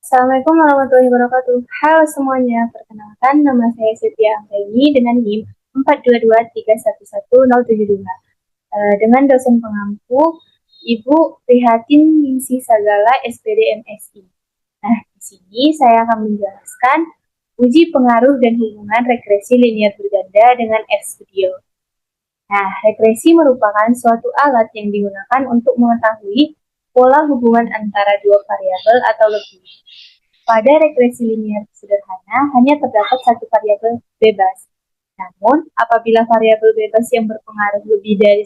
Assalamualaikum warahmatullahi wabarakatuh. Halo semuanya, perkenalkan nama saya Setia Anggraini dengan NIM 422311072. Dengan dosen pengampu Ibu Prihatin Ningsih Sagala SPD MSI. Nah, di sini saya akan menjelaskan uji pengaruh dan hubungan regresi linear berganda dengan RStudio. Nah, regresi merupakan suatu alat yang digunakan untuk mengetahui pola hubungan antara dua variabel atau lebih. Pada regresi linear sederhana, hanya terdapat satu variabel bebas. Namun, apabila variabel bebas yang berpengaruh lebih dari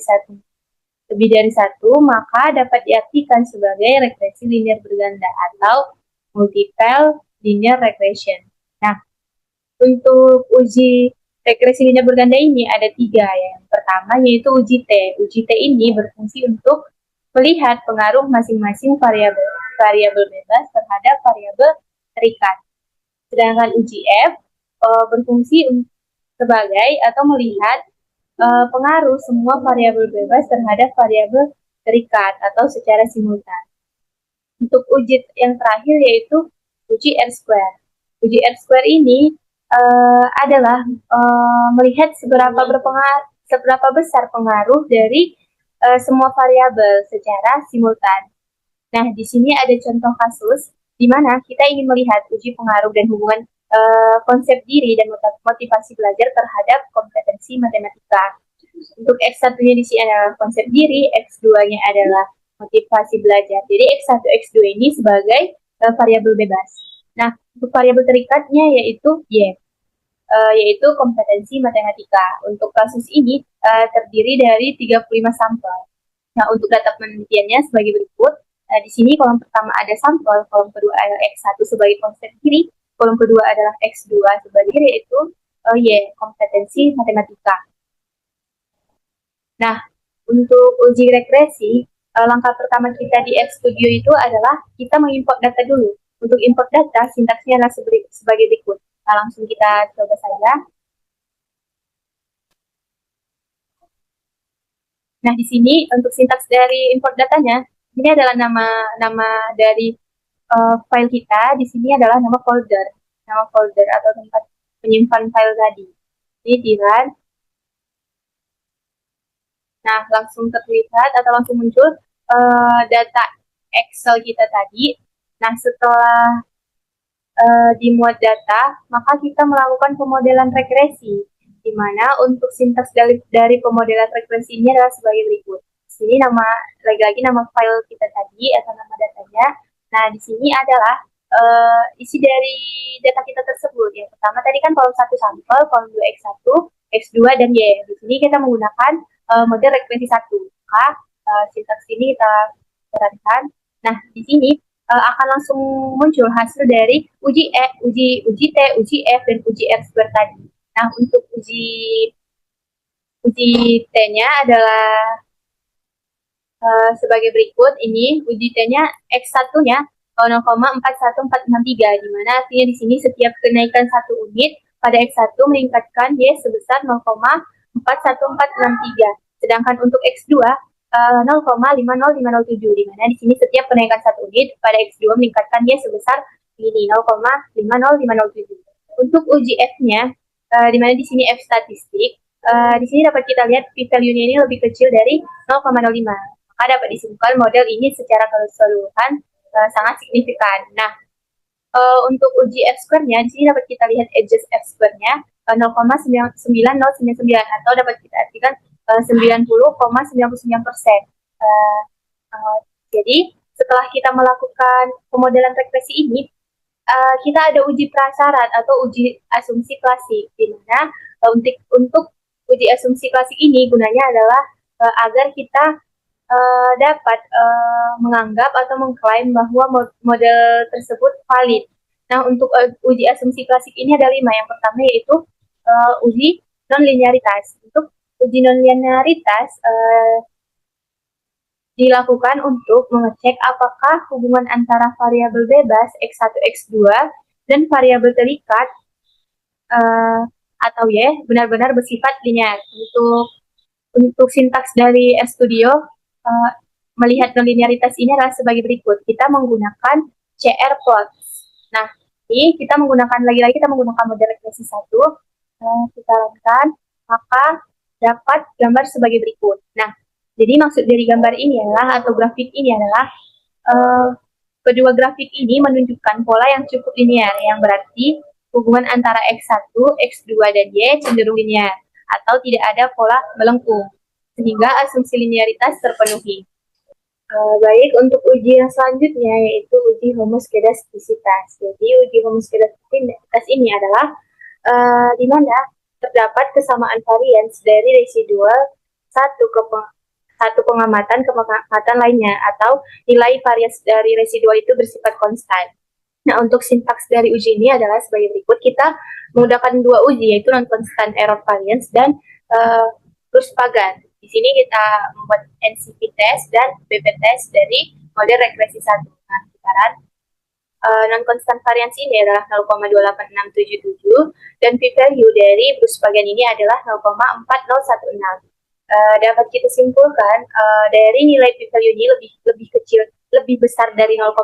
satu, maka dapat diartikan sebagai regresi linear berganda atau multiple linear regression. Nah, untuk uji regresi linear berganda ini ada tiga. Yang pertama yaitu uji T. Uji T ini berfungsi untuk melihat pengaruh masing-masing variabel bebas terhadap variabel terikat. Sedangkan uji F berfungsi sebagai atau melihat pengaruh semua variabel bebas terhadap variabel terikat atau secara simultan. Untuk uji yang terakhir yaitu uji R-square. Uji R-square ini adalah melihat seberapa besar pengaruh dari semua variabel secara simultan. Nah, di sini ada contoh kasus di mana kita ingin melihat uji pengaruh dan hubungan konsep diri dan motivasi belajar terhadap kompetensi matematika. Untuk X1-nya di sini adalah konsep diri, X2-nya adalah motivasi belajar. Jadi X1, X2 ini sebagai variabel bebas. Nah, untuk variabel terikatnya yaitu Y, yaitu kompetensi matematika. Untuk kasus ini terdiri dari 35 sampel. Nah, untuk data penelitiannya sebagai berikut. Di sini kolom pertama ada sampel, kolom kedua adalah X1 sebagai konsep diri, kolom kedua adalah X2 sebagai yaitu Y, kompetensi matematika. Nah, untuk uji regresi, langkah pertama kita di RStudio itu adalah kita mengimport data dulu. Untuk import data, sintaksnya adalah sebagai berikut. Nah, langsung kita coba saja. Nah, di sini untuk sintaks dari import datanya, ini adalah nama dari file kita. Di sini adalah nama folder atau tempat penyimpan file tadi. Ini tiran. Nah, langsung terlihat atau langsung muncul data Excel kita tadi. Nah, setelah dimuat data, maka kita melakukan pemodelan regresi, di mana untuk sintaks dari pemodelan regresi ini adalah sebagai berikut. Di sini lagi-lagi nama file kita tadi atau nama datanya. Nah, di sini adalah isi dari data kita tersebut. Yang pertama tadi kan kolom 1 sampel, kolom 2 X1, X2, dan Y. Di sini kita menggunakan model regresi 1. Maka sintaks ini kita terangkan. Nah, di sini akan langsung muncul hasil dari uji T, uji F, dan uji R-square tadi. Nah, untuk uji T-nya adalah sebagai berikut. Ini uji T-nya X1-nya 0,41463, di mana artinya di sini setiap kenaikan 1 unit pada X1 meningkatkan Y sebesar 0,41463. Sedangkan untuk X2 0,50507, di mana di sini setiap kenaikan 1 unit pada X2 meningkatkan Y sebesar ini 0,50507. Untuk uji F-nya, di mana di sini F statistik, di sini dapat kita lihat p-value-nya ini lebih kecil dari 0,05. Maka dapat disimpulkan model ini secara keseluruhan sangat signifikan. Nah, untuk uji F-square-nya, di sini dapat kita lihat edges F-square-nya 0,9099 atau dapat kita artikan 90,99%. Jadi, setelah kita melakukan pemodelan regresi ini, kita ada uji prasyarat atau uji asumsi klasik, di mana untuk uji asumsi klasik ini gunanya adalah agar kita dapat menganggap atau mengklaim bahwa model tersebut valid. Nah, untuk uji asumsi klasik ini ada 5. Yang pertama yaitu uji non-linearitas. Untuk uji non-linearitas dilakukan untuk mengecek apakah hubungan antara variabel bebas X1, X2 dan variabel terikat atau Y benar-benar bersifat linear. Untuk sintaks dari RStudio, melihat non-linearitas ini adalah sebagai berikut. Kita menggunakan CR plot. Nah, ini kita menggunakan model regresi 1. Kita lakukan, maka dapat gambar sebagai berikut. Nah, jadi maksud dari gambar ini adalah, atau grafik ini adalah, uh, kedua grafik ini menunjukkan pola yang cukup linear, yang berarti hubungan antara X1, X2, dan Y cenderung linear, atau tidak ada pola melengkung, sehingga asumsi linearitas terpenuhi. Baik, untuk uji yang selanjutnya yaitu uji homoskedastisitas. Jadi uji homoskedastisitas ini adalah di mana terdapat kesamaan varians dari residual satu pengamatan ke pengamatan lainnya, atau nilai varians dari residual itu bersifat konstan. Nah, untuk sintaks dari uji ini adalah sebagai berikut. Kita menggunakan dua uji, yaitu non-constant error variance dan Pagan. Di sini kita membuat NCP test dan BP test dari model regresi 1. Nah, kisaran non-constant variance ini adalah 0,28677 dan p-value dari Pagan ini adalah 0,4016. Dapat kita simpulkan dari nilai p-value ini lebih besar dari 0,05.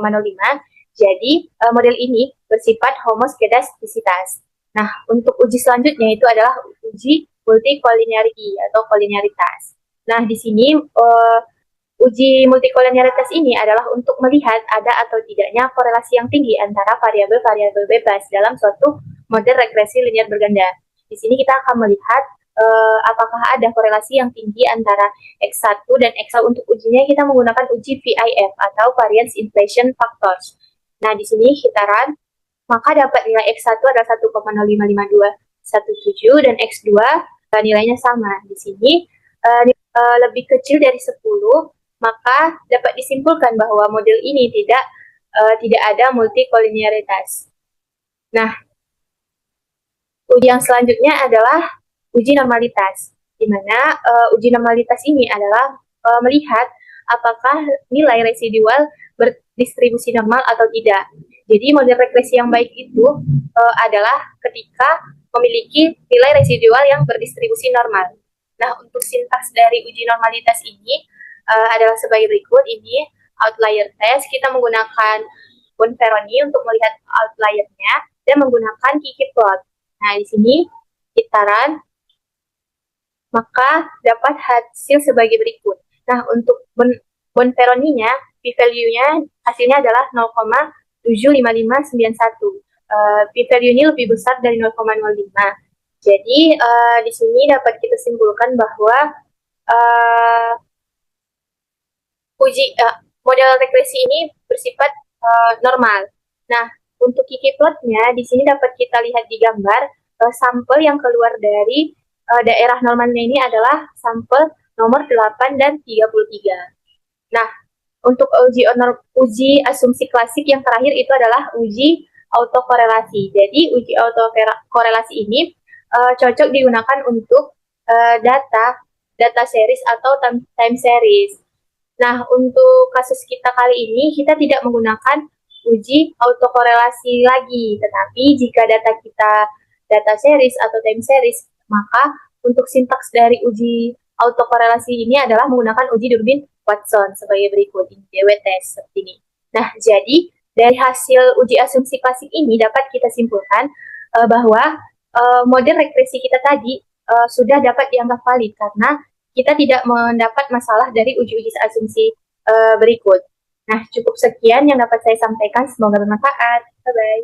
Jadi model ini bersifat homoskedastisitas. Nah, untuk uji selanjutnya itu adalah uji multikolinearity atau kolinearitas. Nah, di sini uji multikolinearitas ini adalah untuk melihat ada atau tidaknya korelasi yang tinggi antara variabel-variabel bebas dalam suatu model regresi linear berganda. Di sini kita akan melihat apakah ada korelasi yang tinggi antara X1 dan X2. Untuk ujinya kita menggunakan uji VIF atau Variance Inflation Factors. Nah, di sini kitaran, maka dapat nilai X1 adalah 1,552217 dan X2 nilainya sama. Di sini lebih kecil dari 10, maka dapat disimpulkan bahwa model ini tidak ada multikolinearitas. Nah, uji yang selanjutnya adalah uji normalitas, di mana uji normalitas ini adalah melihat apakah nilai residual berdistribusi normal atau tidak. Jadi model regresi yang baik itu adalah ketika memiliki nilai residual yang berdistribusi normal. Nah, untuk sintaks dari uji normalitas ini adalah sebagai berikut. Ini outlier test, kita menggunakan Bonferroni untuk melihat outliernya dan menggunakan Kiki-plot. Nah, di sini kitaran, maka dapat hasil sebagai berikut. Nah, untuk Bonferroni-nya, p-value-nya hasilnya adalah 0,75591. P-value ini lebih besar dari 0,05. Jadi di sini dapat kita simpulkan bahwa model regresi ini bersifat normal. Nah, untuk Kiki-plotnya di sini dapat kita lihat di gambar sampel yang keluar dari daerah normalnya ini adalah sampel nomor 8 dan 33. Nah, untuk uji asumsi klasik yang terakhir itu adalah uji autokorelasi. Jadi uji autokorelasi ini cocok digunakan untuk data series atau time series. Nah, untuk kasus kita kali ini kita tidak menggunakan uji autokorelasi lagi, tetapi jika data kita data series atau time series, maka untuk sintaks dari uji autokorelasi ini adalah menggunakan uji Durbin Watson sebagai berikut, ini DW test seperti ini. Nah, jadi dari hasil uji asumsi klasik ini dapat kita simpulkan bahwa model regresi kita tadi sudah dapat dianggap valid karena kita tidak mendapat masalah dari uji-uji asumsi berikut. Nah, cukup sekian yang dapat saya sampaikan. Semoga bermanfaat. Bye-bye.